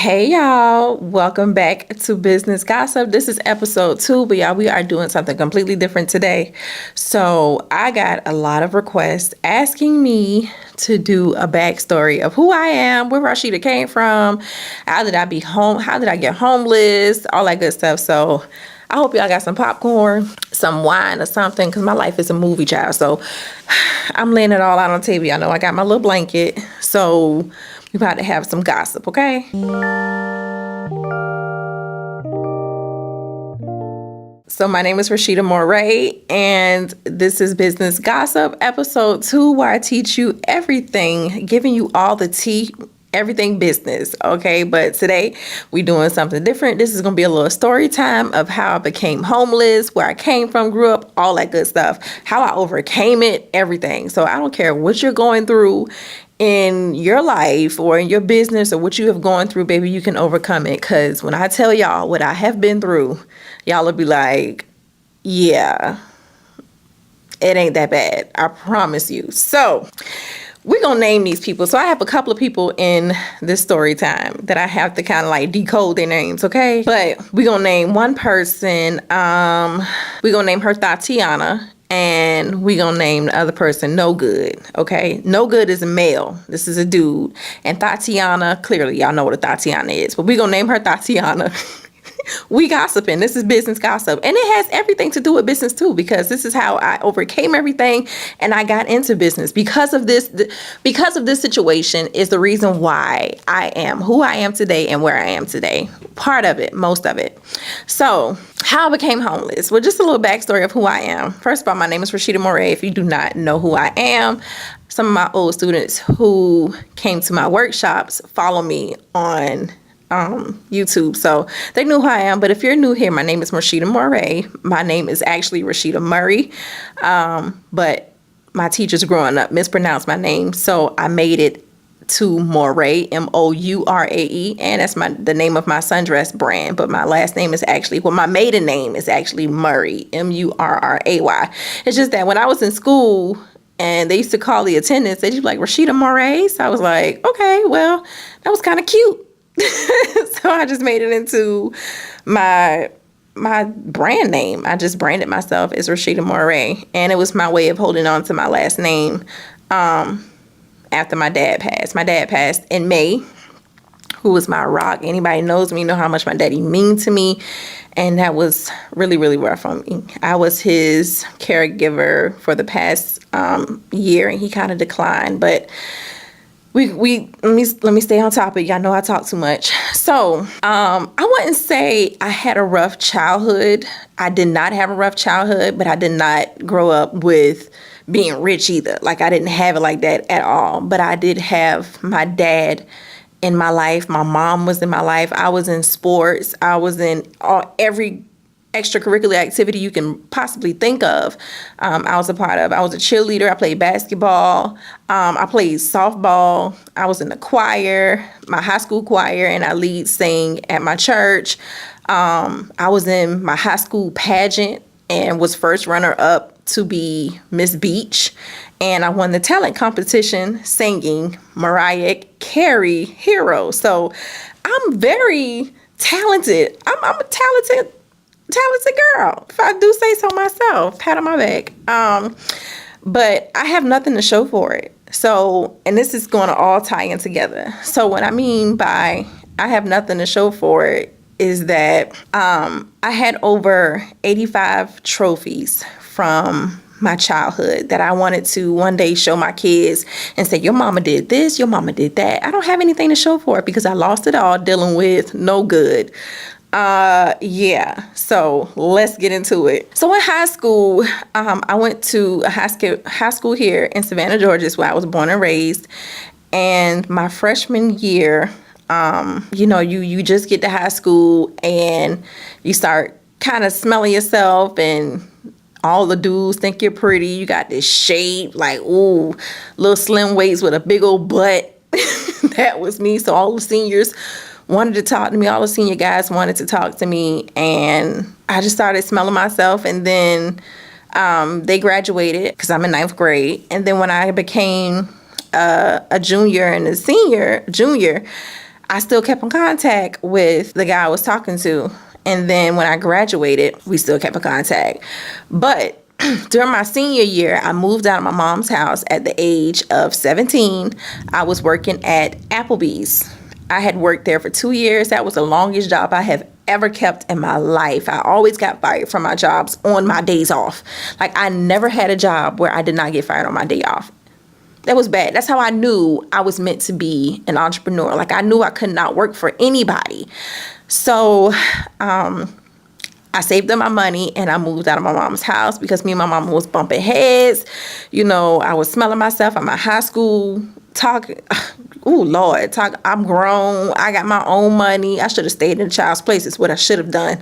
Hey y'all, welcome back to Business Gossip. This is episode 2, but y'all, we are doing something completely different today. So I got a lot of requests asking me to do a backstory of who I am, where Rashida came from, how did I be home, how did I get homeless, all that good stuff. So I hope y'all got some popcorn, some wine or something, because my life is a movie, child. So I'm laying it all out on the table. Y'all know I got my little blanket. So we about to have some gossip, okay? So my name is Rashida Moray, and this is Business Gossip, episode 2, where I teach you everything, giving you all the tea, everything business, okay? But today we're doing something different. This is going to be a little story time of how I became homeless, where I came from, grew up, all that good stuff, how I overcame it, everything. So I don't care what you're going through in your life or in your business or what you have gone through, baby, you can overcome it. Because when I tell y'all what I have been through, y'all will be like, yeah, it ain't that bad. I promise you. So we're going to name these people. So I have a couple of people in this story time that I have to kind of like decode their names, okay? But we're going to name one person. We're going to name her Tatiana. And we gonna name the other person No Good, okay? No Good is a male. This is a dude. And Tatiana, clearly y'all know what a Tatiana is, but we gonna name her Tatiana. We gossiping. This is business gossip. And it has everything to do with business too, because this is how I overcame everything and I got into business. Because of this situation is the reason why I am who I am today and where I am today. Part of it, most of it. So how I became homeless. Well, just a little backstory of who I am. First of all, my name is Rashida Moray. If you do not know who I am, some of my old students who came to my workshops follow me on YouTube, so they knew who I am. But if you're new here, my name is Rashida Moray. My name is actually Rashida Murray, but my teachers growing up mispronounced my name, so I made it to Moray, Mourae, and that's the name of my sundress brand. But my last name is actually, my maiden name is actually Murray, Murray. It's just that when I was in school and they used to call the attendants, they'd be like, Rashida Moray. So I was like, okay, well, that was kind of cute. So I just made it into my brand name. I just branded myself as Rashida Moray, and it was my way of holding on to my last name after my dad passed. My dad passed in May, who was my rock. Anybody knows me know how much my daddy means to me, and that was really, really rough on me. I was his caregiver for the past year, and he kind of declined, but let me stay on topic. Y'all know I talk too much. So I wouldn't say I had a rough childhood. I did not have a rough childhood, but I did not grow up with being rich either. Like, I didn't have it like that at all. But I did have my dad in my life. My mom was in my life. I was in sports. I was in every extracurricular activity you can possibly think of. I was a part of. I was a cheerleader. I played basketball. I played softball. I was in the choir, my high school choir, and I lead sing at my church. I was in my high school pageant and was first runner up to be Miss Beach. And I won the talent competition singing Mariah Carey Hero. So I'm very talented. I'm a talented girl, if I do say so myself. Pat on my back. But I have nothing to show for it. So, and this is going to all tie in together. So what I mean by I have nothing to show for it is that I had over 85 trophies from my childhood that I wanted to one day show my kids and say, your mama did this, your mama did that. I don't have anything to show for it because I lost it all dealing with No Good. So let's get into it. So in high school, I went to a high school here in Savannah, Georgia, is where I was born and raised. And my freshman year, you just get to high school and you start kind of smelling yourself, and all the dudes think you're pretty. You got this shape, like, ooh, little slim waist with a big old butt. That was me. So all the seniors wanted to talk to me. All the senior guys wanted to talk to me. And I just started smelling myself. And then they graduated because I'm in 9th grade. And then when I became a junior and a junior, I still kept in contact with the guy I was talking to. And then when I graduated, we still kept in contact. But during my senior year, I moved out of my mom's house at the age of 17. I was working at Applebee's. I had worked there for 2 years. That was the longest job I have ever kept in my life. I always got fired from my jobs on my days off. Like, I never had a job where I did not get fired on my day off. That was bad. That's how I knew I was meant to be an entrepreneur. Like, I knew I could not work for anybody. So I saved up my money and I moved out of my mom's house because me and my mama was bumping heads. You know, I was smelling myself. I'm at high school talking. Oh, Lord, I'm grown. I got my own money. I should have stayed in a child's place. It's what I should have done.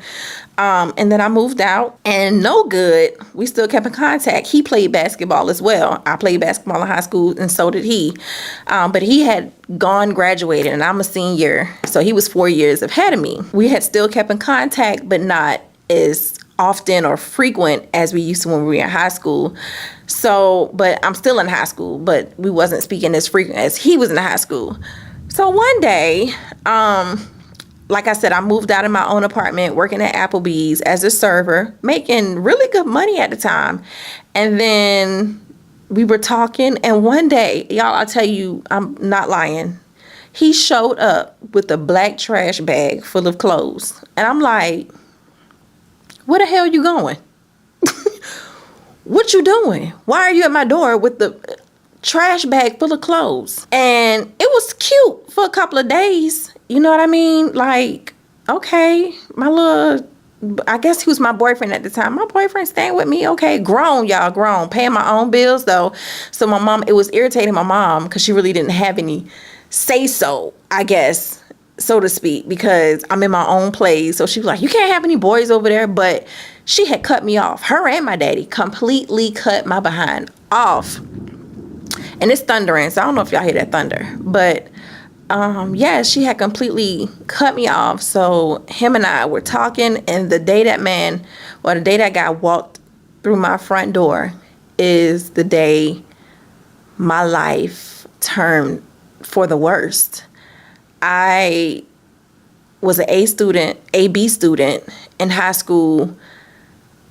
And then I moved out, and no good. We still kept in contact. He played basketball as well. I played basketball in high school, and so did he. But he had graduated, and I'm a senior. So he was 4 years ahead of me. We had still kept in contact, but not as often or frequent as we used to when we were in high school. So, but I'm still in high school, but we wasn't speaking as frequent as he was in high school. So one day, like I said, I moved out of my own apartment, working at Applebee's as a server, making really good money at the time. And then we were talking, and one day, y'all, I'll tell you, I'm not lying. He showed up with a black trash bag full of clothes. And I'm like, where the hell you going? What you doing? Why are you at my door with the trash bag full of clothes? And it was cute for a couple of days. You know what I mean? Like, okay, I guess he was my boyfriend at the time. My boyfriend staying with me. Okay, grown, y'all, grown. Paying my own bills, though. So my mom, it was irritating my mom because she really didn't have any say-so, I guess, so to speak, because I'm in my own place. So she was like, you can't have any boys over there. But she had cut me off. Her and my daddy completely cut my behind off. And it's thundering, so I don't know if y'all hear that thunder. But yeah, she had completely cut me off. So him and I were talking, and the day that guy walked through my front door is the day my life turned for the worst. I was an A/B student in high school.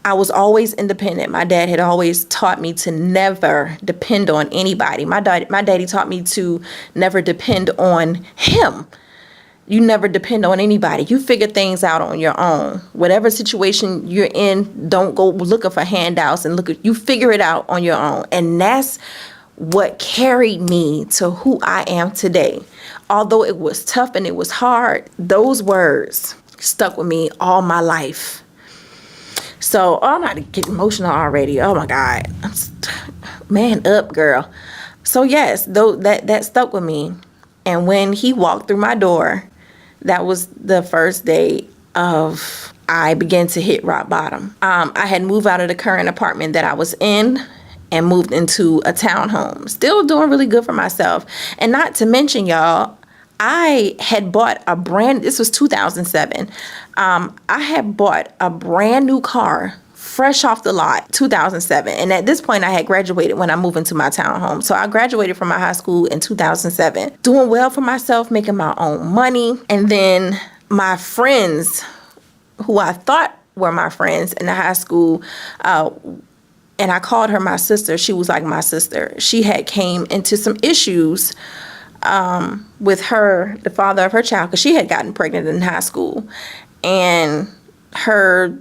I was always independent. My dad had always taught me to never depend on anybody. My daddy taught me to never depend on him. You never depend on anybody. You figure things out on your own. Whatever situation you're in, don't go looking for handouts and you figure it out on your own. And that's what carried me to who I am today. Although it was tough and it was hard, those words stuck with me all my life. So, I'm about to get emotional already. Oh my God. Man up, girl. So yes, that stuck with me. And when he walked through my door, that was the first day of I began to hit rock bottom. I had moved out of the current apartment that I was in and moved into a townhome. Still doing really good for myself. And not to mention, y'all, I had bought this was 2007. I had bought a brand new car, fresh off the lot, 2007. And at this point, I had graduated when I moved into my townhome. So I graduated from my high school in 2007, doing well for myself, making my own money. And then my friends, who I thought were my friends in the high school, and I called her my sister. She was like my sister. She had came into some issues with the father of her child, because she had gotten pregnant in high school, and her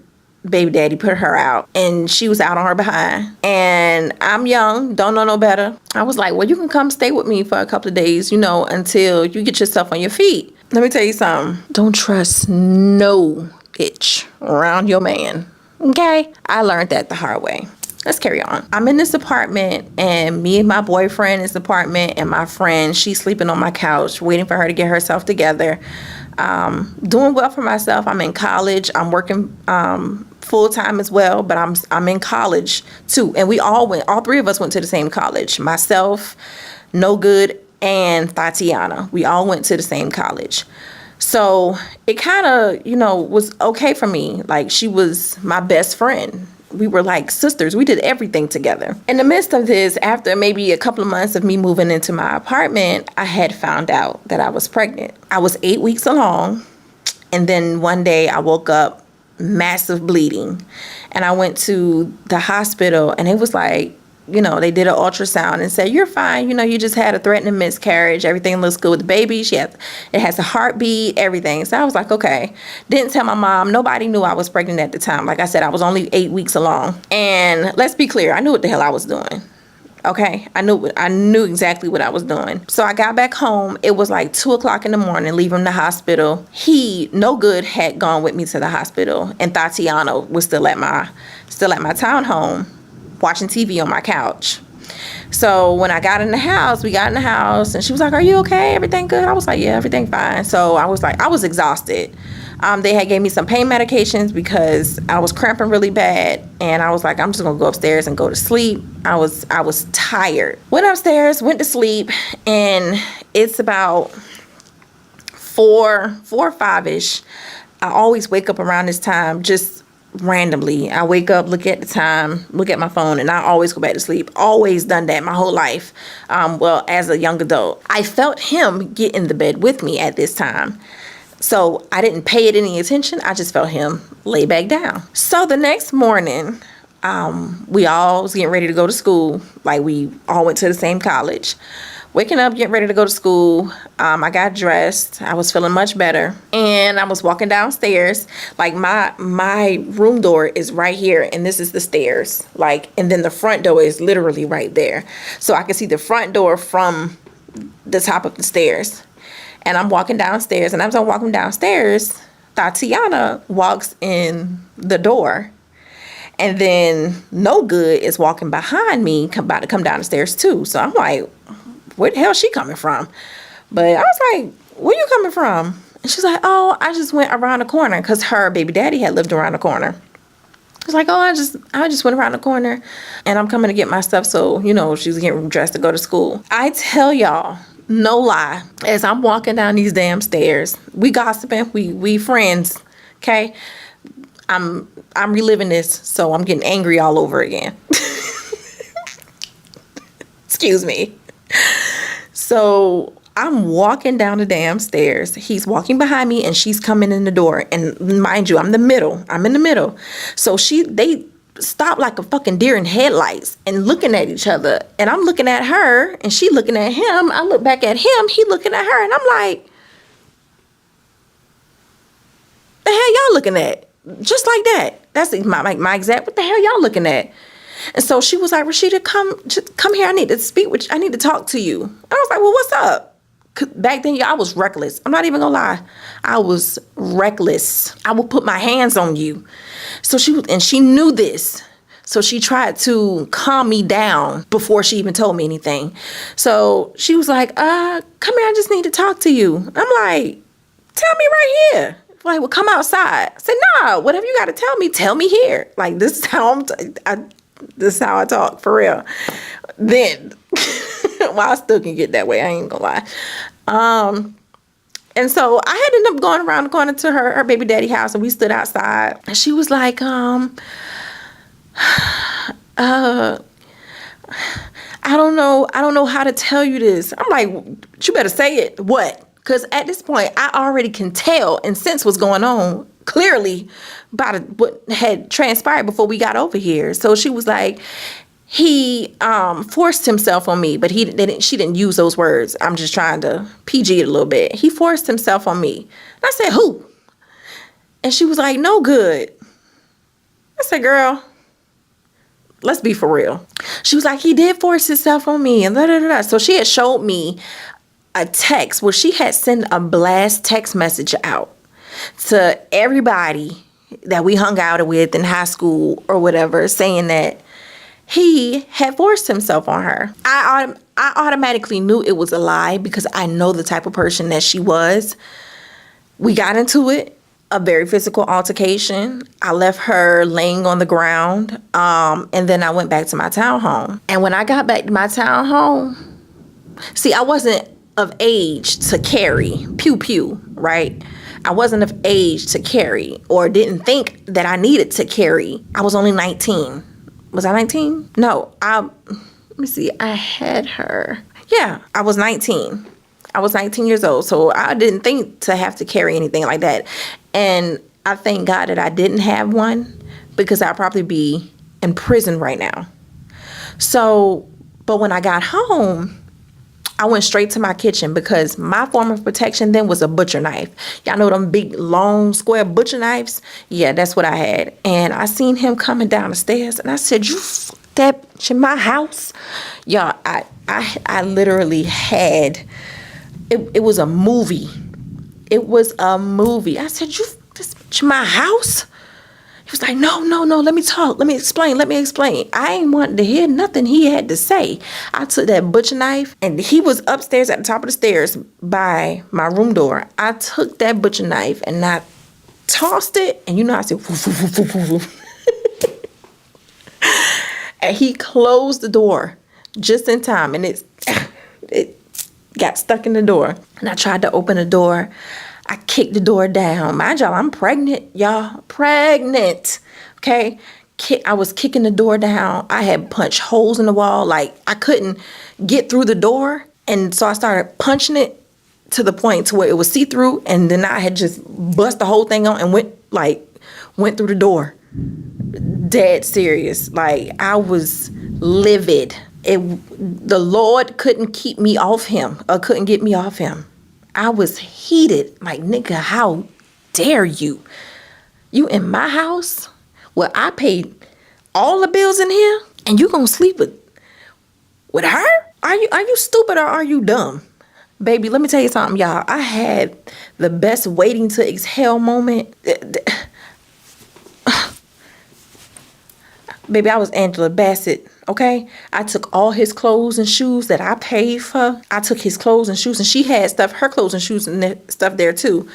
baby daddy put her out, and she was out on her behind. And I'm young, don't know no better. I was like, well, you can come stay with me for a couple of days, until you get yourself on your feet. Let me tell you something. Don't trust no bitch around your man. Okay? I learned that the hard way. Let's carry on. I'm in this apartment, and me and my boyfriend in this apartment, and my friend, she's sleeping on my couch, waiting for her to get herself together. Doing well for myself. I'm in college. I'm working full time as well, but I'm in college too. And all three of us went to the same college. Myself, No Good, and Tatiana. We all went to the same college. So it kind of, was okay for me. Like, she was my best friend. were like sisters. We did everything together. In the midst of this, after maybe a couple of months of me moving into my apartment, I had found out that I was pregnant. I was 8 weeks along. And then one day I woke up massive bleeding, and I went to the hospital, and it was like, they did an ultrasound and said, you're fine. You just had a threatening miscarriage. Everything looks good with the baby. It has a heartbeat, everything. So I was like, okay. Didn't tell my mom. Nobody knew I was pregnant at the time. Like I said, I was only 8 weeks along. And let's be clear, I knew what the hell I was doing. Okay, I knew exactly what I was doing. So I got back home. It was like 2:00 in the morning, leaving the hospital. He, no good, had gone with me to the hospital, and Tatiana was still at my townhome, watching TV on my couch. So when I got in the house, and she was like, are you okay? Everything good? I was like, yeah, everything fine. So I was like, I was exhausted. They had gave me some pain medications because I was cramping really bad. And I was like, I'm just going to go upstairs and go to sleep. I was tired. Went upstairs, went to sleep. And it's about 4 or 5-ish. I always wake up around this time, just randomly. I wake up, look at the time, look at my phone, and I always go back to sleep. Always done that my whole life. As a young adult, I felt him get in the bed with me at this time. So I didn't pay it any attention. I just felt him lay back down. So the next morning, we all was getting ready to go to school. Like, we all went to the same college. Waking up, getting ready to go to school. I got dressed. I was feeling much better. And I was walking downstairs. Like, my room door is right here, and this is the stairs. Like, and then the front door is literally right there. So I can see the front door from the top of the stairs. And I'm walking downstairs, and as I'm walking downstairs, Tatiana walks in the door. And then No Good is walking behind me, about to come down the stairs too. So I'm like, where the hell is she coming from? But I was like, where you coming from? And she's like, oh, I just went around the corner, because her baby daddy had lived around the corner. I was like, oh, I just went around the corner, and I'm coming to get my stuff. So, she's getting dressed to go to school. I tell y'all, no lie, as I'm walking down these damn stairs, we gossiping, we friends, okay? I'm reliving this, so I'm getting angry all over again. Excuse me. So I'm walking down the damn stairs. He's walking behind me, and she's coming in the door. And mind you, I'm in the middle. So they stopped like a fucking deer in headlights and looking at each other. And I'm looking at her, and she looking at him. I look back at him, he looking at her, and I'm like, the hell y'all looking at? Just like that. That's my exact, what the hell y'all looking at? And so she was like, Rashida, come here. I need to speak with you. I need to talk to you. And I was like, well, what's up? Back then, I was reckless. I'm not even gonna lie. I was reckless. I would put my hands on you. So she knew this. So she tried to calm me down before she even told me anything. So she was like, come here, I just need to talk to you. I'm like, tell me right here. Like, well, come outside. I said, nah, whatever you gotta tell me here. Like, this is how this is how I talk, for real. Then, well, I still can get that way, I ain't gonna lie. And so I had ended up going around the corner to her baby daddy house, and we stood outside. And she was like, I don't know how to tell you this. I'm like, you better say it. What? Because at this point, I already can tell and sense what's going on clearly about what had transpired before we got over here. So she was like, he forced himself on me, but she didn't use those words. I'm just trying to PG it a little bit. He forced himself on me. And I said, who? And she was like, No Good. I said, girl, let's be for real. She was like, he did force himself on me, and da da da. So she had showed me a text where she had sent a blast text message out to everybody that we hung out with in high school or whatever, saying that he had forced himself on her. I automatically knew it was a lie because I know the type of person that she was. We got into it, a very physical altercation. I left her laying on the ground, and then I went back to my townhome. And when I got back to my townhome, see, I wasn't of age to carry. Pew pew, right? I wasn't of age to carry, or didn't think that I needed to carry. I was only 19. Was I 19? No, let me see. I had her. Yeah, I was 19. I was 19 years old, so I didn't think to have to carry anything like that. And I thank God that I didn't have one, because I'd probably be in prison right now. So, but when I got home, I went straight to my kitchen, because my form of protection then was a butcher knife. Y'all know them big, long, square butcher knives? Yeah, that's what I had. And I seen him coming down the stairs, and I said, "You that in my house?" Y'all, I literally had, it was a movie. It was a movie. I said, this in my house?" He was like, no, let me talk. Let me explain. I ain't wanting to hear nothing he had to say. I took that butcher knife, and he was upstairs at the top of the stairs by my room door. I took that butcher knife and I tossed it, and I said, woof, woof, woof, woof, woof. And he closed the door just in time, and it got stuck in the door. And I tried to open the door. I kicked the door down. Mind y'all, I'm pregnant, y'all. Pregnant. Okay? I was kicking the door down. I had punched holes in the wall. Like, I couldn't get through the door. And so I started punching it to the point to where it was see-through. And then I had just bust the whole thing on and went through the door. Dead serious. Like, I was livid. The Lord couldn't keep me off him, or couldn't get me off him. I was heated. Like, nigga, how dare you? You in my house? Well, I paid all the bills in here, and you gonna sleep with her? Are you stupid, or are you dumb? Baby, let me tell you something, y'all. I had the best waiting to exhale moment. Baby, I was Angela Bassett, okay? I took all his clothes and shoes that I paid for. I took his clothes and shoes, and she had her clothes and shoes and stuff there too.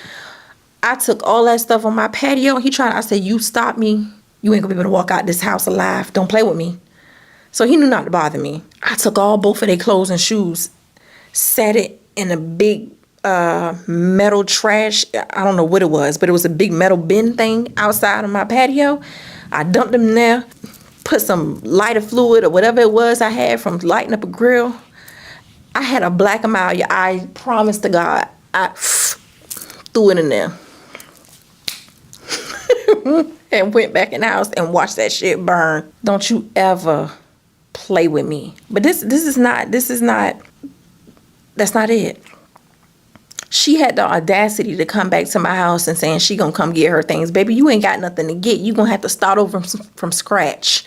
I took all that stuff on my patio. I said, you stop me. You ain't gonna be able to walk out this house alive. Don't play with me. So he knew not to bother me. I took both of their clothes and shoes, set it in a big metal trash. I don't know what it was, but it was a big metal bin thing outside of my patio. I dumped them there. Put some lighter fluid or whatever it was I had from lighting up a grill. I had a black Amalia. I promise to God, I threw it in there. And went back in the house and watched that shit burn. Don't you ever play with me. But that's not it. She had the audacity to come back to my house and saying she gonna come get her things. Baby, you ain't got nothing to get. You gonna have to start over from scratch.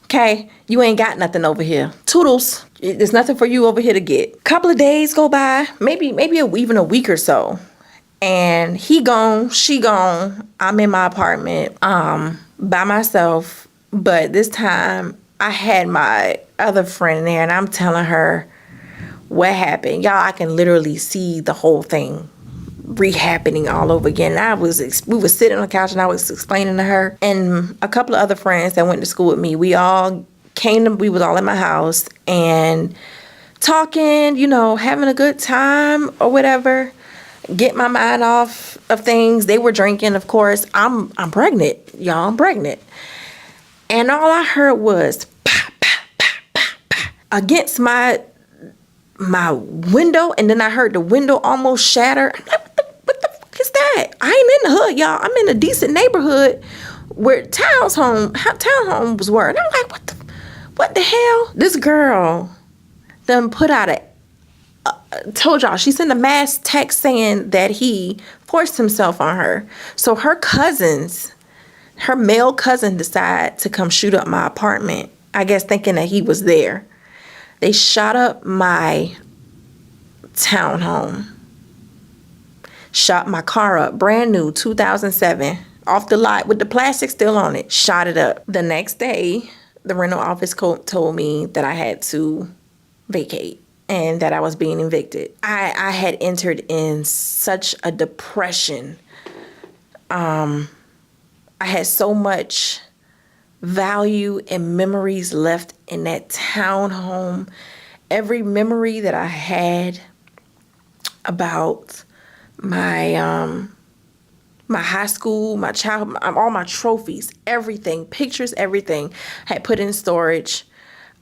Okay? You ain't got nothing over here. Toodles. There's nothing for you over here to get. Couple of days go by, maybe even a week or so. And he gone, she gone. I'm in my apartment by myself. But this time I had my other friend there, and I'm telling her what happened. Y'all, I can literally see the whole thing re-happening all over again. We were sitting on the couch, and I was explaining to her and a couple of other friends that went to school with me. We was all in my house and talking, having a good time or whatever. Get my mind off of things. They were drinking, of course. I'm pregnant, y'all. I'm pregnant. And all I heard was pop, pop, pop, pop, pop against my window, and then I heard the window almost shatter. I'm like, what the fuck is that? I ain't in the hood, y'all. I'm in a decent neighborhood where townhomes were. And I'm like, what the hell? This girl done put out told y'all, she sent a mass text saying that he forced himself on her. So her male cousin decided to come shoot up my apartment, I guess thinking that he was there. They shot up my townhome. Shot my car up, brand new, 2007, off the lot with the plastic still on it. Shot it up. The next day, the rental office told me that I had to vacate and that I was being evicted. I had entered in such a depression. I had so much value and memories left in that townhome. Every memory that I had about my my high school, my child, all my trophies, everything, pictures, everything I had put in storage.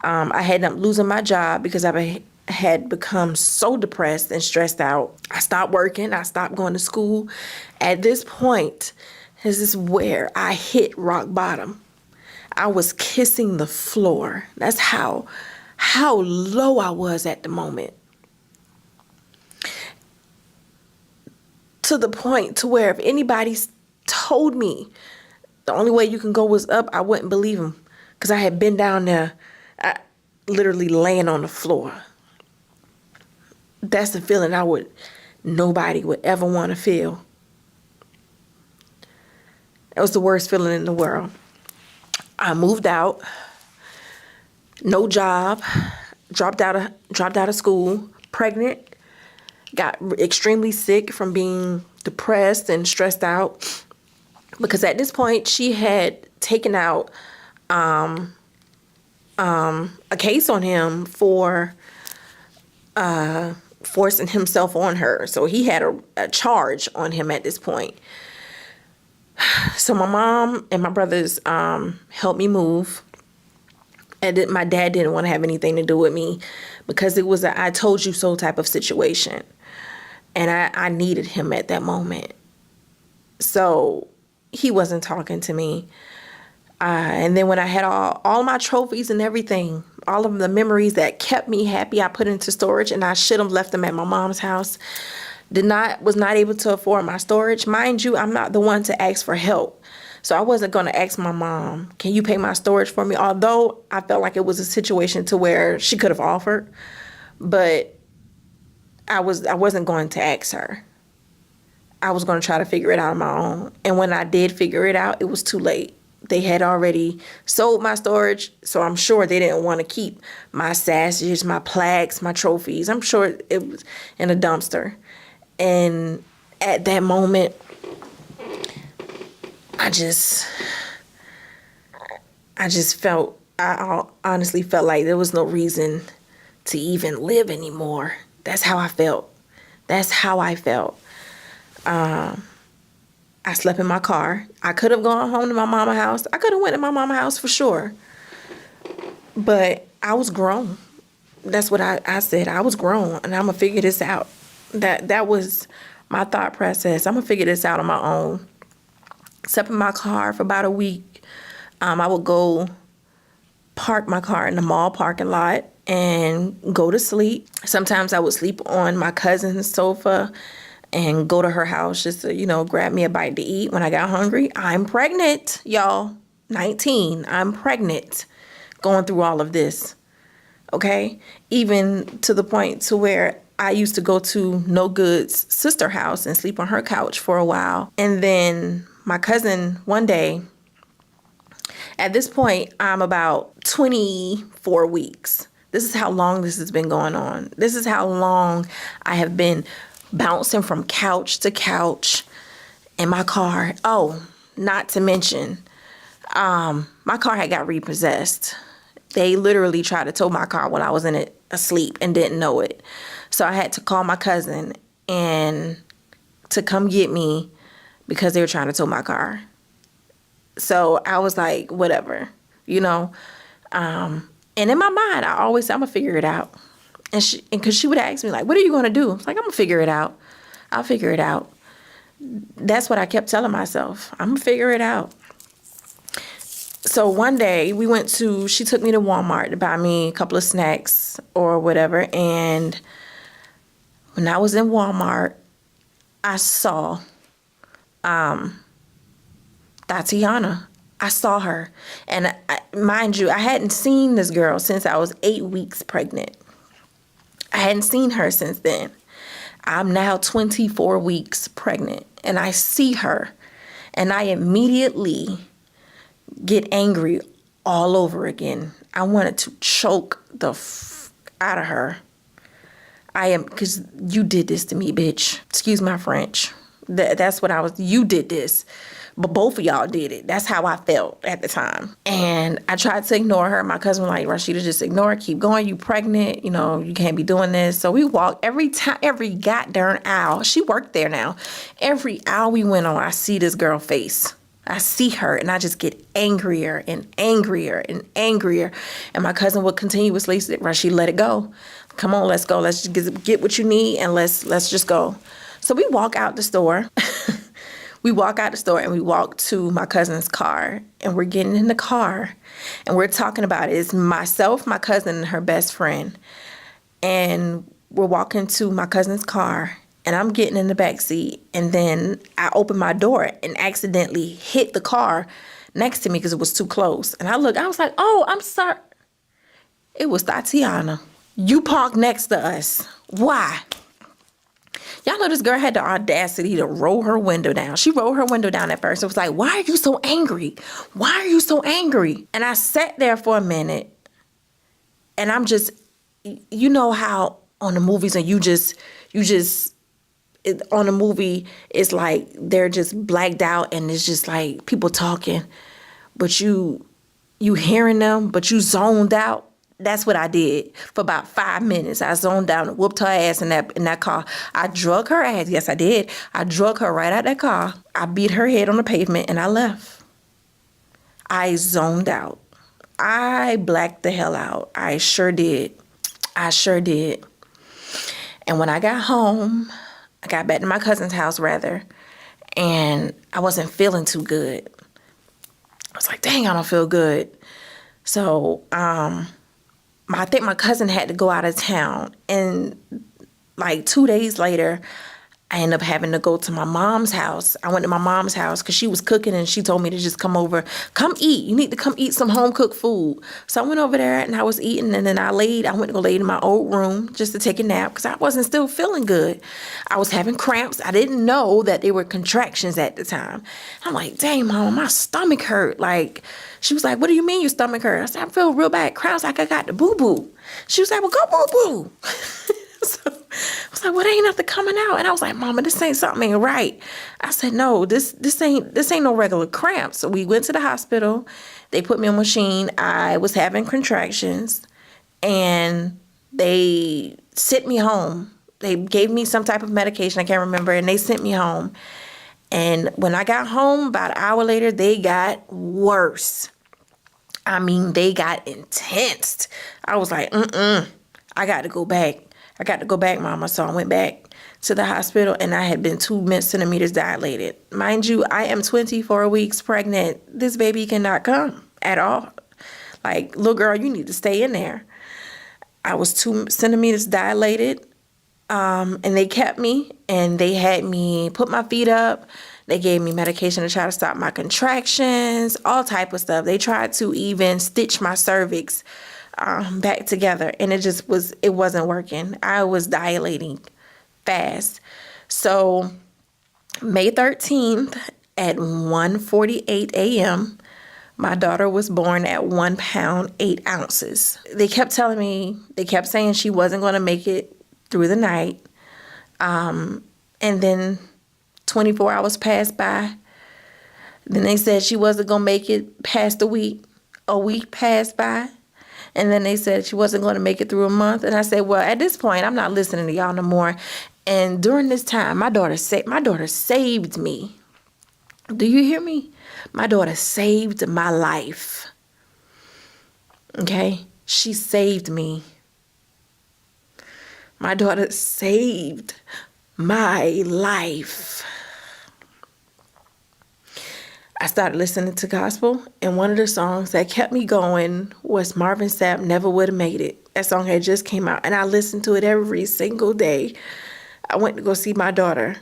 I had ended up losing my job because I had become so depressed and stressed out. I stopped working. I stopped going to school. At this point, this is where I hit rock bottom. I was kissing the floor. That's how low I was at the moment. To the point to where if anybody told me the only way you can go was up, I wouldn't believe them, because I had been down there, literally laying on the floor. That's the feeling nobody would ever want to feel. It was the worst feeling in the world. I moved out, no job, dropped out of school, pregnant, got extremely sick from being depressed and stressed out, because at this point she had taken out a case on him for forcing himself on her. So he had a charge on him at this point. So my mom and my brothers helped me move. And my dad didn't want to have anything to do with me because it was a I told you so type of situation. And I needed him at that moment. So he wasn't talking to me. And then when I had all my trophies and everything, all of the memories that kept me happy, I put into storage, and I should have left them at my mom's house. Was not able to afford my storage. Mind you, I'm not the one to ask for help. So I wasn't going to ask my mom, can you pay my storage for me? Although I felt like it was a situation to where she could have offered, but I wasn't going to ask her. I was going to try to figure it out on my own. And when I did figure it out, it was too late. They had already sold my storage, so I'm sure they didn't want to keep my sashes, my plaques, my trophies. I'm sure it was in a dumpster. And at that moment, I honestly felt like there was no reason to even live anymore. That's how I felt. I slept in my car. I could have gone home to my mama's house. I could have went to my mama's house for sure. But I was grown. That's what I said. I was grown, and I'm going to figure this out. That was my thought process. I'm going to figure this out on my own. Slept in my car for about a week. I would go park my car in the mall parking lot and go to sleep. Sometimes I would sleep on my cousin's sofa and go to her house just to, grab me a bite to eat when I got hungry. I'm pregnant, y'all. 19. I'm pregnant. Going through all of this. Okay? Even to the point to where I used to go to No Good's sister house and sleep on her couch for a while. And then my cousin one day, at this point, I'm about 24 weeks. This is how long this has been going on. This is how long I have been bouncing from couch to couch in my car. Oh, not to mention, my car had got repossessed. They literally tried to tow my car when I was in it asleep and didn't know it. So I had to call my cousin and to come get me because they were trying to tow my car. So I was like, whatever, And in my mind, I always say, I'm going to figure it out. And because she would ask me, like, what are you going to do? I was like, I'm going to figure it out. I'll figure it out. That's what I kept telling myself. I'm going to figure it out. So one day she took me to Walmart to buy me a couple of snacks or whatever. And when I was in Walmart, I saw Tatiana. I saw her. And mind you, I hadn't seen this girl since I was 8 weeks pregnant. I hadn't seen her since then. I'm now 24 weeks pregnant, and I see her, and I immediately get angry all over again. I wanted to choke the out of her. Because you did this to me, bitch. Excuse my French. That's what you did this. but both of y'all did it. That's how I felt at the time. And I tried to ignore her. My cousin was like, Rashida, just ignore it. Keep going. You pregnant. You know, you can't be doing this. So we walked every goddamn aisle. She worked there now. Every aisle we went on, I see this girl face. I see her and I just get angrier and angrier and angrier. And my cousin would continuously say, Rashida, let it go. Come on, let's go. Let's just get what you need and let's just go. So we walk out the store. We walk out the store and we walk to my cousin's car, and we're getting in the car and we're talking about it. It's myself, my cousin, and her best friend. And we're walking to my cousin's car, and I'm getting in the back seat, and then I open my door and accidentally hit the car next to me because it was too close. And I was like, oh, I'm sorry. It was Tatiana. You parked next to us. Why? Y'all know this girl had the audacity to roll her window down. She rolled her window down at first. It was like, why are you so angry? Why are you so angry? And I sat there for a minute, and I'm just, you know how on the movies and you just on a movie, it's like they're just blacked out and it's just like people talking, but you hearing them, but you zoned out. That's what I did for about 5 minutes. I zoned out and whooped her ass in that car. I drug her ass. Yes, I did. I drug her right out that car. I beat her head on the pavement and I left. I zoned out. I blacked the hell out. I sure did. And when I got home, I got back to my cousin's house rather, and I wasn't feeling too good. I was like, dang, I don't feel good. So, I think my cousin had to go out of town, and like 2 days later, I ended up having to go to my mom's house. I went to my mom's house because she was cooking, and she told me to just come over. Come eat. You need to come eat some home-cooked food. So I went over there, and I was eating, and then I went to go lay in my old room just to take a nap because I wasn't still feeling good. I was having cramps. I didn't know that they were contractions at the time. I'm like, dang, Mama, my stomach hurt. Like, she was like, what do you mean your stomach hurt? I said, I feel real bad cramps like I got the boo-boo. She was like, well, go boo-boo. So I was like, well, there ain't nothing coming out. And I was like, Mama, this ain't something ain't right. I said, no, this ain't no regular cramps. So we went to the hospital. They put me on a machine. I was having contractions, and they sent me home. They gave me some type of medication, I can't remember, and they sent me home. And when I got home, about an hour later, they got worse. I mean, they got intense. I was like, I got to go back. Mama. So I went back to the hospital, and I had been 2 centimeters dilated. Mind you, I am 24 weeks pregnant. This baby cannot come at all. Like, little girl, you need to stay in there. I was 2 centimeters dilated, and they kept me, and they had me put my feet up. They gave me medication to try to stop my contractions, all type of stuff. They tried to even stitch my cervix back together, and it wasn't working. I was dilating fast. So May 13th at 1:48 a.m., my daughter was born at 1 pound, 8 ounces. They kept saying she wasn't going to make it through the night. And then 24 hours passed by. Then they said she wasn't going to make it past a week. A week passed by. And then they said she wasn't going to make it through a month. And I said, well, at this point, I'm not listening to y'all no more. And during this time, my daughter saved me. Do you hear me? My daughter saved my life. Okay? She saved me. My daughter saved my life. I started listening to gospel, and one of the songs that kept me going was Marvin Sapp, Never Would Have Made It. That song had just came out, and I listened to it every single day. I went to go see my daughter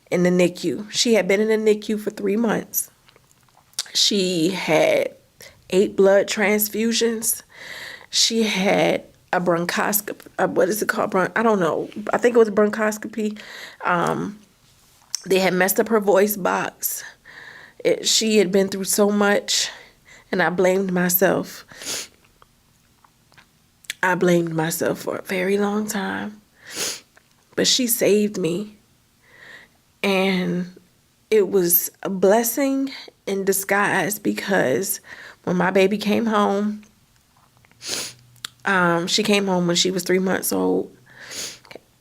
in the NICU. She had been in the NICU for 3 months. She had 8 blood transfusions. She had a bronchoscopy. What is it called? I don't know. I think it was a bronchoscopy. They had messed up her voice box. She had been through so much, and I blamed myself. I blamed myself for a very long time. But she saved me. And it was a blessing in disguise, because when my baby came home, she came home when she was 3 months old.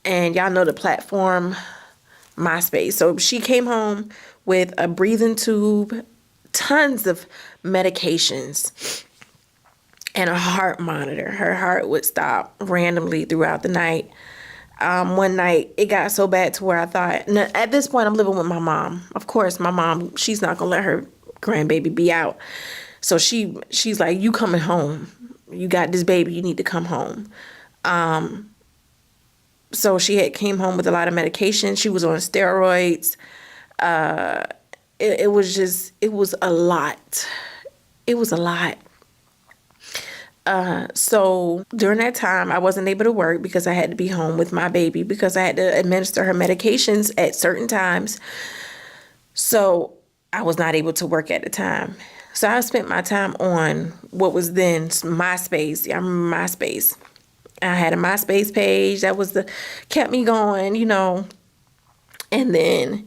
And y'all know the platform MySpace. So she came home with a breathing tube, tons of medications, and a heart monitor. Her heart would stop randomly throughout the night. One night, it got so bad to where I thought, at this point, I'm living with my mom. Of course, my mom, she's not going to let her grandbaby be out. So she's like, you coming home. You got this baby. You need to come home. So she had came home with a lot of medication. She was on steroids. It was a lot. It was a lot. So during that time, I wasn't able to work because I had to be home with my baby, because I had to administer her medications at certain times. So I was not able to work at the time. So I spent my time on what was then MySpace. I remember MySpace. I had a MySpace page that kept me going, And then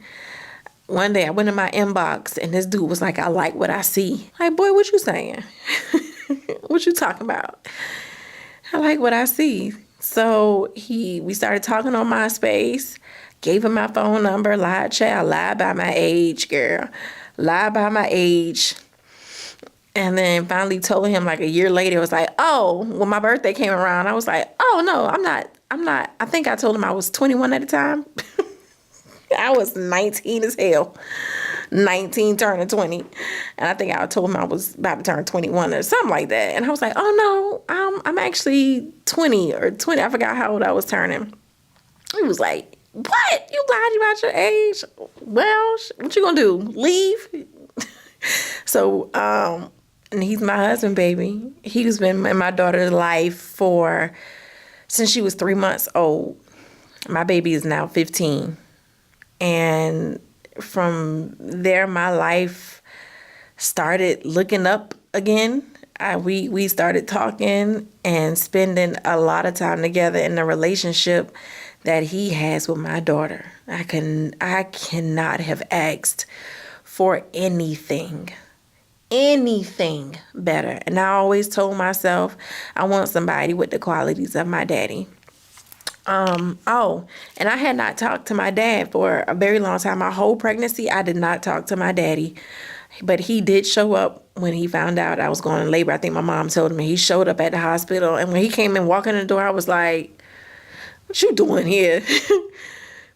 one day I went in my inbox and this dude was like, I like what I see. Like, boy, what you saying? What you talking about? I like what I see. So we started talking on MySpace, gave him my phone number, lied about my age, girl. Lied about my age. And then finally told him like a year later, it was like, oh, when my birthday came around, I was like, oh no, I'm not. I think I told him I was 21 at the time. I was 19 as hell. 19 turning 20. And I think I told him I was about to turn 21 or something like that. And I was like, oh no, I'm actually 20 or 20. I forgot how old I was turning. He was like, what? You lied about your age? Well, what you gonna do? Leave? So, and he's my husband, baby. He's been in my daughter's life since she was 3 months old. My baby is now 15. And from there, my life started looking up again. We started talking and spending a lot of time together in the relationship that he has with my daughter. I cannot have asked for anything better. And I always told myself I want somebody with the qualities of my daddy. And I had not talked to my dad for a very long time. My whole pregnancy, I did not talk to my daddy. But he did show up when he found out I was going in labor. I think my mom told him. He showed up at the hospital. And when he came in walking in the door, I was like, what you doing here?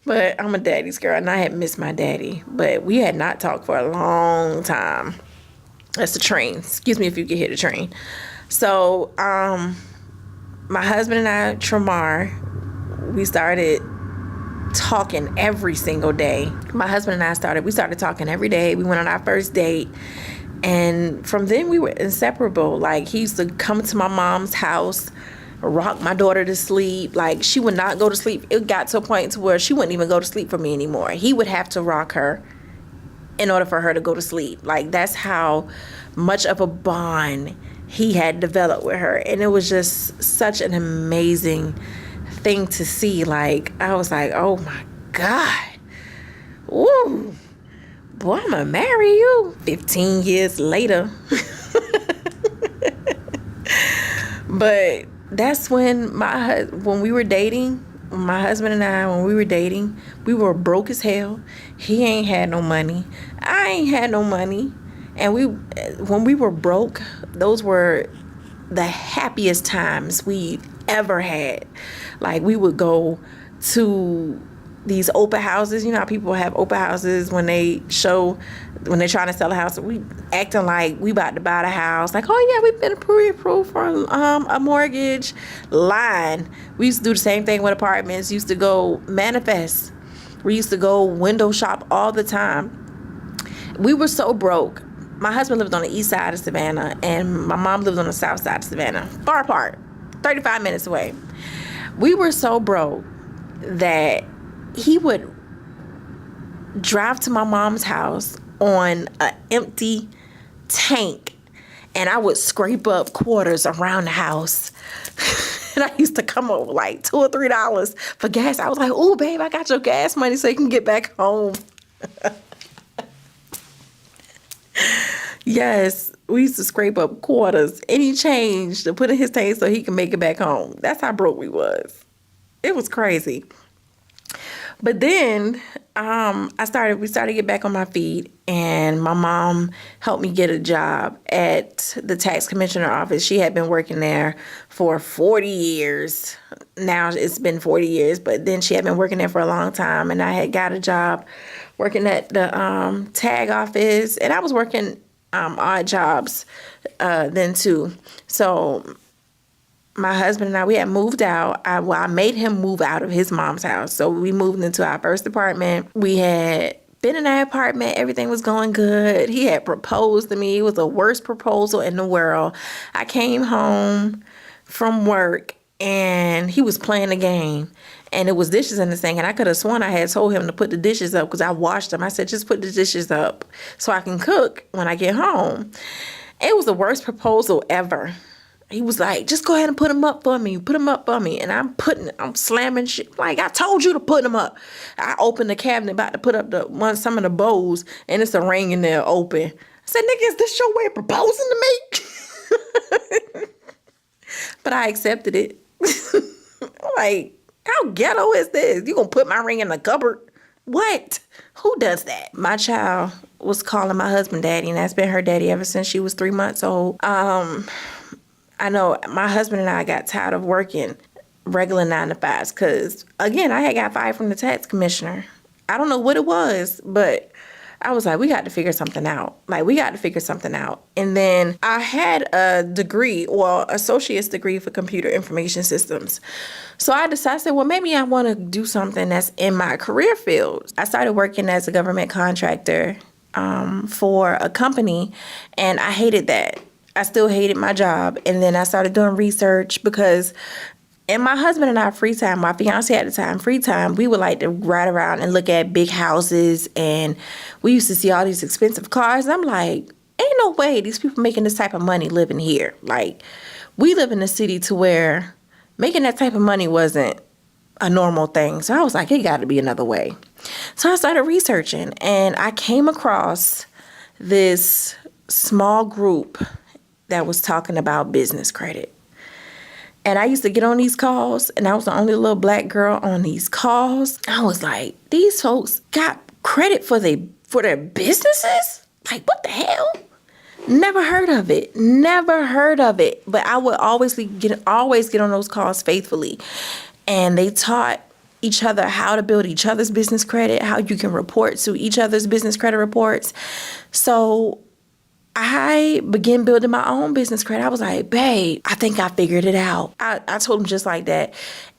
But I'm a daddy's girl, and I had missed my daddy. But we had not talked for a long time. That's the train. Excuse me if you can hear the train. So, my husband and I, Tramar, we started talking every single day. My husband and I started talking every day. We went on our first date. And from then we were inseparable. Like, he used to come to my mom's house, rock my daughter to sleep. Like, she would not go to sleep. It got to a point to where she wouldn't even go to sleep for me anymore. He would have to rock her in order for her to go to sleep. Like, that's how much of a bond he had developed with her. And it was just such an amazing thing to see. Like, I was like, oh my God. Ooh, boy, I'm gonna marry you 15 years later. But that's when when we were dating, my husband and I, when we were dating, we were broke as hell. He ain't had no money. I ain't had no money. And when we were broke, those were the happiest times we ever had. Like, we would go to these open houses. You know how people have open houses when they're trying to sell a house. We acting like we about to buy the house. Like, oh yeah, we've been approved for a mortgage. Line. We used to do the same thing with apartments. Used to go manifest. We used to go window shop all the time. We were so broke. My husband lived on the east side of Savannah, and my mom lived on the south side of Savannah, far apart, 35 minutes away. We were so broke that he would drive to my mom's house on an empty tank, and I would scrape up quarters around the house. And I used to come up with like $2 or $3 for gas. I was like, oh, babe, I got your gas money so you can get back home. Yes, we used to scrape up quarters, any change to put in his tank so he can make it back home. That's how broke we was. It was crazy. But then we started to get back on my feet, and my mom helped me get a job at the tax commissioner office. She had been working there for 40 years. Now it's been 40 years, but then she had been working there for a long time, and I had got a job working at the tag office, and I was working odd jobs then too. So my husband and I, we had moved out. I made him move out of his mom's house. So we moved into our first apartment. We had been in that apartment. Everything was going good. He had proposed to me. It was the worst proposal in the world. I came home from work and he was playing a game. And it was dishes in the sink. And I could have sworn I had told him to put the dishes up because I washed them. I said, just put the dishes up so I can cook when I get home. It was the worst proposal ever. He was like, just go ahead and put them up for me. Put them up for me. And I'm slamming shit. Like, I told you to put them up. I opened the cabinet about to put up some of the bowls, and it's a ring in there open. I said, nigga, is this your way of proposing to me? But I accepted it. Like, how ghetto is this? You gonna put my ring in the cupboard? What? Who does that? My child was calling my husband daddy, and that's been her daddy ever since she was 3 months old. I know my husband and I got tired of working regular 9 to 5s because, again, I had got fired from the tax commissioner. I don't know what it was, but I was like, we got to figure something out. And then I had a degree, associate's degree for computer information systems. So I said, well, maybe I want to do something that's in my career field. I started working as a government contractor for a company, and I hated that. I still hated my job. And then I started doing research because in my husband and I free time, my fiance at the time, free time, we would like to ride around and look at big houses. And we used to see all these expensive cars. And I'm like, ain't no way these people making this type of money living here. Like, we live in a city to where making that type of money wasn't a normal thing. So I was like, it got to be another way. So I started researching, and I came across this small group that was talking about business credit. And I used to get on these calls, and I was the only little black girl on these calls. I was like, these folks got credit for their businesses? Like, what the hell? Never heard of it. But I would always get on those calls faithfully. And they taught each other how to build each other's business credit, how you can report to each other's business credit reports. So I began building my own business credit. I was like, babe, I think I figured it out. I told him just like that.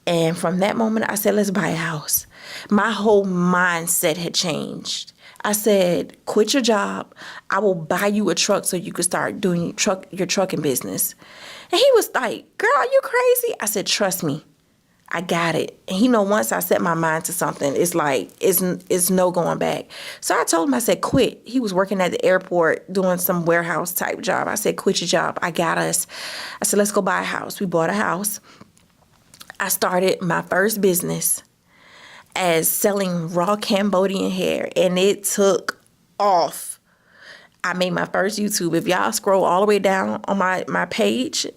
And from that moment, I said, let's buy a house. My whole mindset had changed. I said, quit your job. I will buy you a truck so you can start doing your trucking business. And he was like, girl, you crazy? I said, trust me. I got it. And once I set my mind to something, it's like, it's no going back. So I told him, I said, quit. He was working at the airport doing some warehouse type job. I said, quit your job. I got us. I said, let's go buy a house. We bought a house. I started my first business as selling raw Cambodian hair, and it took off. I made my first YouTube. If y'all scroll all the way down on my page,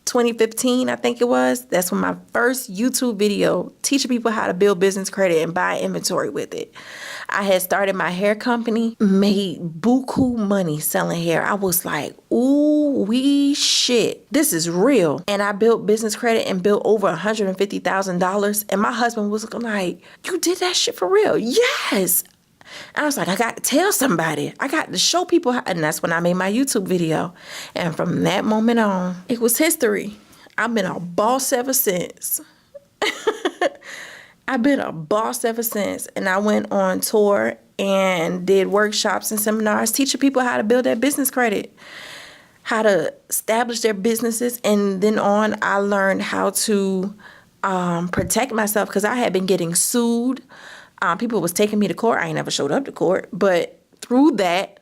2015, I think it was. That's when my first YouTube video teaching people how to build business credit and buy inventory with it. I had started my hair company, made buku money selling hair. I was like, ooh, shit, this is real. And I built business credit and built over $150,000. And my husband was like, you did that shit for real? Yes. I was like, I got to tell somebody. I got to show people how. And that's when I made my YouTube video. And from that moment on, it was history. I've been a boss ever since. And I went on tour and did workshops and seminars teaching people how to build their business credit, how to establish their businesses. And then I learned how to protect myself because I had been getting sued. People was taking me to court. I ain't never showed up to court. But through that,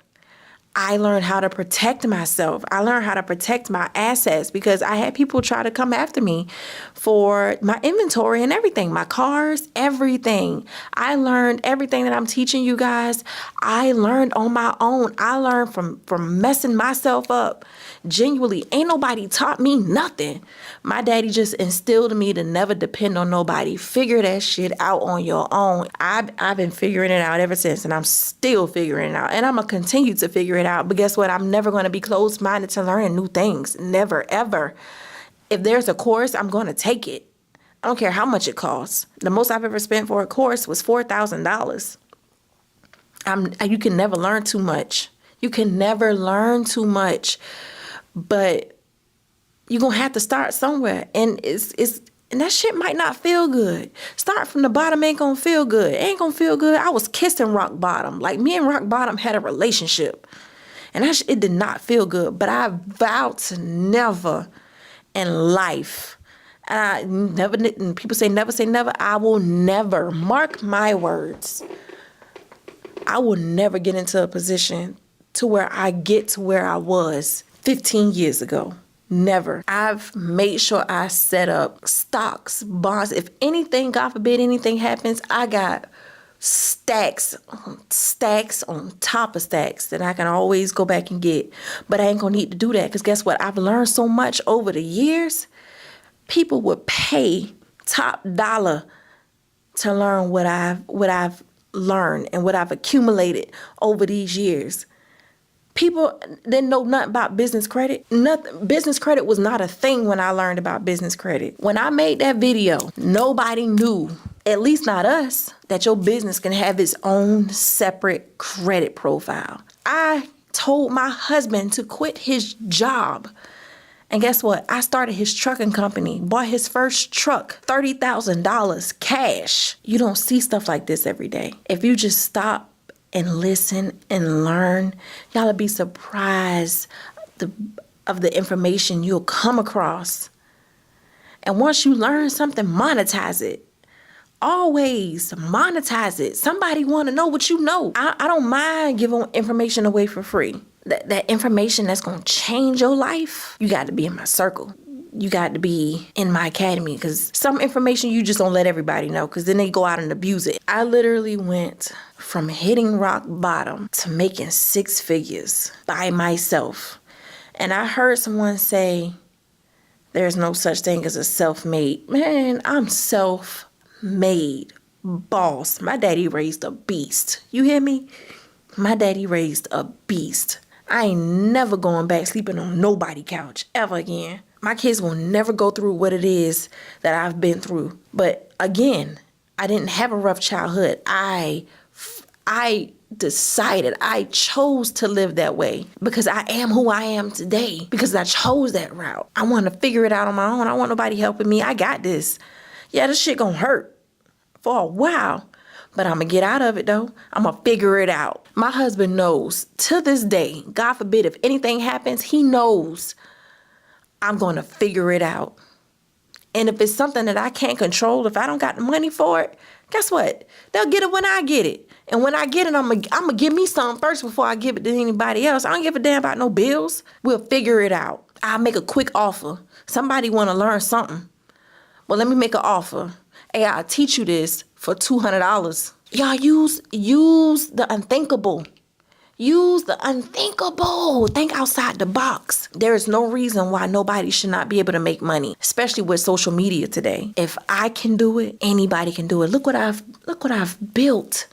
I learned how to protect myself. I learned how to protect my assets because I had people try to come after me for my inventory and everything, my cars, everything. I learned everything that I'm teaching you guys. I learned on my own. I learned from messing myself up. Genuinely, ain't nobody taught me nothing. My daddy just instilled in me to never depend on nobody. Figure that shit out on your own. I've been figuring it out ever since, and I'm still figuring it out. And I'm going to continue to figure it out. But guess what? I'm never going to be closed-minded to learning new things. Never, ever. If there's a course, I'm going to take it. I don't care how much it costs. The most I've ever spent for a course was $4,000. You can never learn too much. You can never learn too much. But you're going to have to start somewhere. And and that shit might not feel good. Start from the bottom ain't going to feel good. Ain't going to feel good. I was kissing rock bottom. Like, me and rock bottom had a relationship. And it did not feel good. But I vowed to never in life. And people say never. I will never, mark my words, I will never get into a position to where I get to where I was 15 years ago. Never. I've made sure I set up stocks, bonds. If anything, God forbid anything happens, I got stacks on top of stacks that I can always go back and get. But I ain't gonna need to do that because guess what? I've learned so much over the years. People would pay top dollar to learn what I've learned and what I've accumulated over these years. People didn't know nothing about business credit. Nothing. Business credit was not a thing when I learned about business credit. When I made that video, nobody knew, at least not us, that your business can have its own separate credit profile. I told my husband to quit his job. And guess what? I started his trucking company, bought his first truck, $30,000 cash. You don't see stuff like this every day. If you just stop and listen and learn, y'all will be surprised of the information you'll come across. And once you learn something, monetize it. Always monetize it. Somebody want to know what you know. I don't mind giving information away for free. That information that's going to change your life, you got to be in my circle. You got to be in my academy because some information you just don't let everybody know because then they go out and abuse it. I literally went from hitting rock bottom to making six figures by myself. And I heard someone say, there's no such thing as a self-made. Man, I'm self-made boss. My daddy raised a beast. You hear me? My daddy raised a beast. I ain't never going back sleeping on nobody's couch ever again. My kids will never go through what it is that I've been through. But again, I didn't have a rough childhood. I decided, I chose to live that way because I am who I am today because I chose that route. I want to figure it out on my own. I don't want nobody helping me. I got this. Yeah, this shit gonna hurt for a while, but I'm gonna get out of it though. I'm gonna figure it out. My husband knows to this day, God forbid if anything happens, he knows I'm going to figure it out. And if it's something that I can't control, if I don't got the money for it, guess what? They'll get it when I get it. And when I get it, I'm gonna give me something first before I give it to anybody else. I don't give a damn about no bills. We'll figure it out. I'll make a quick offer. Somebody want to learn something. Well, let me make an offer. Hey, I'll teach you this for $200. Y'all use the unthinkable. Use the unthinkable. Think outside the box. There is no reason why nobody should not be able to make money, especially with social media today. If I can do it, anybody can do it. Look what I've built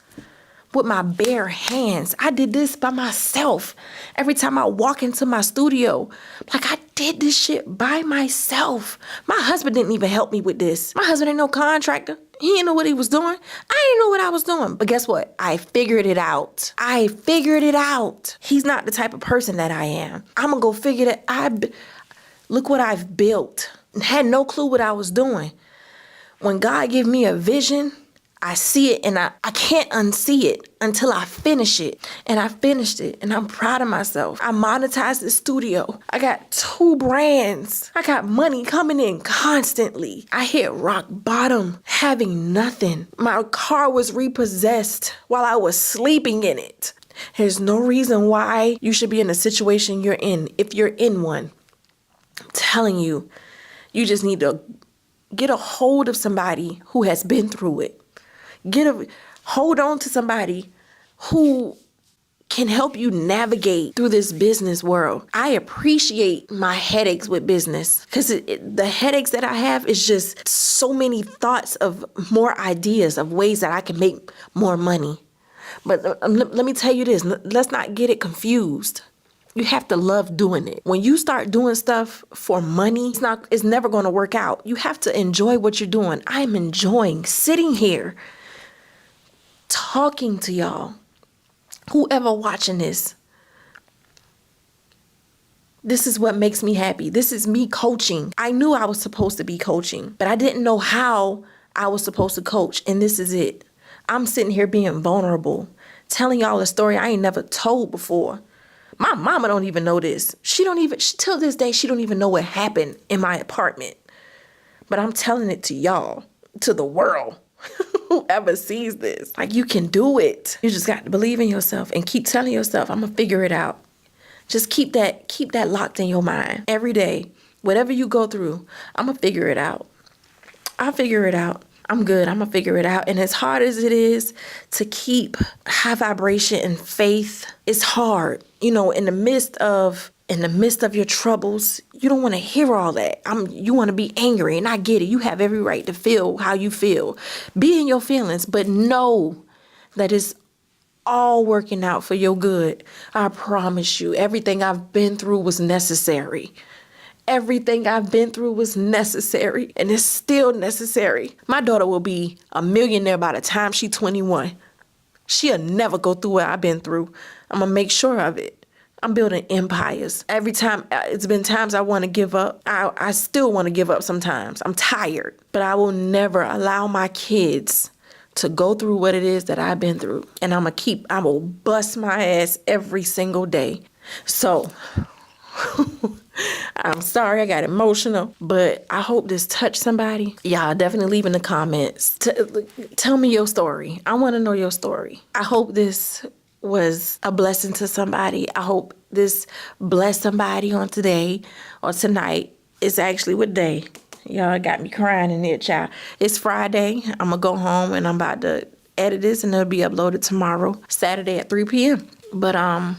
with my bare hands. I did this by myself. Every time I walk into my studio, like I did this shit by myself. My husband didn't even help me with this. My husband ain't no contractor. He didn't know what he was doing. I didn't know what I was doing. But guess what? I figured it out. He's not the type of person that I am. I'm going to go figure that. Look what I've built. Had no clue what I was doing. When God gave me a vision, I see it and I can't unsee it until I finish it. And I finished it and I'm proud of myself. I monetized the studio. I got 2 brands. I got money coming in constantly. I hit rock bottom having nothing. My car was repossessed while I was sleeping in it. There's no reason why you should be in a situation you're in. If you're in one, I'm telling you, you just need to get a hold of somebody who has been through it. Hold on to somebody who can help you navigate through this business world. I appreciate my headaches with business because the headaches that I have is just so many thoughts of more ideas of ways that I can make more money. But let me tell you this, let's not get it confused. You have to love doing it. When you start doing stuff for money, it's never going to work out. You have to enjoy what you're doing. I'm enjoying sitting here talking to y'all. Whoever watching this is what makes me happy. This is me coaching. I knew I was supposed to be coaching, but I didn't know how I was supposed to coach. And this is it. I'm sitting here being vulnerable, telling y'all a story I ain't never told before. My mama don't even know this. Till this day, she don't even know what happened in my apartment. But I'm telling it to y'all, to the world. Whoever sees this, like, you can do it. You just got to believe in yourself and keep telling yourself, I'm gonna figure it out. Just keep that locked in your mind every day. Whatever you go through, I'm gonna figure it out. I'll figure it out. I'm good. I'm gonna figure it out. And as hard as it is to keep high vibration and faith, it's hard. In the midst of your troubles, you don't want to hear all that. You want to be angry, and I get it. You have every right to feel how you feel. Be in your feelings, but know that it's all working out for your good. I promise you, everything I've been through was necessary. Everything I've been through was necessary, and it's still necessary. My daughter will be a millionaire by the time she's 21. She'll never go through what I've been through. I'm going to make sure of it. I'm building empires. Every time, it's been times I want to give up. I still want to give up sometimes. I'm tired. But I will never allow my kids to go through what it is that I've been through. And I will bust my ass every single day. So, I'm sorry I got emotional, but I hope this touched somebody. Y'all definitely leave in the comments. Tell me your story. I want to know your story. I hope this was a blessing to somebody. I hope this blessed somebody on today or tonight. It's actually what day? Y'all got me crying in there, child. It's Friday. I'm going to go home and I'm about to edit this and it'll be uploaded tomorrow, Saturday at 3 p.m. But I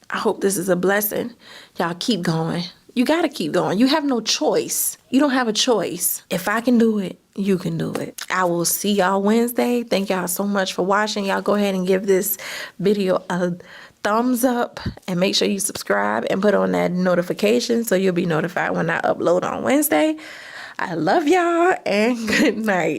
hope this is a blessing. Y'all keep going. You got to keep going. You have no choice. You don't have a choice. If I can do it, you can do it. I will see y'all Wednesday. Thank y'all so much for watching. Y'all go ahead and give this video a thumbs up and make sure you subscribe and put on that notification so you'll be notified when I upload on Wednesday. I love y'all and good night.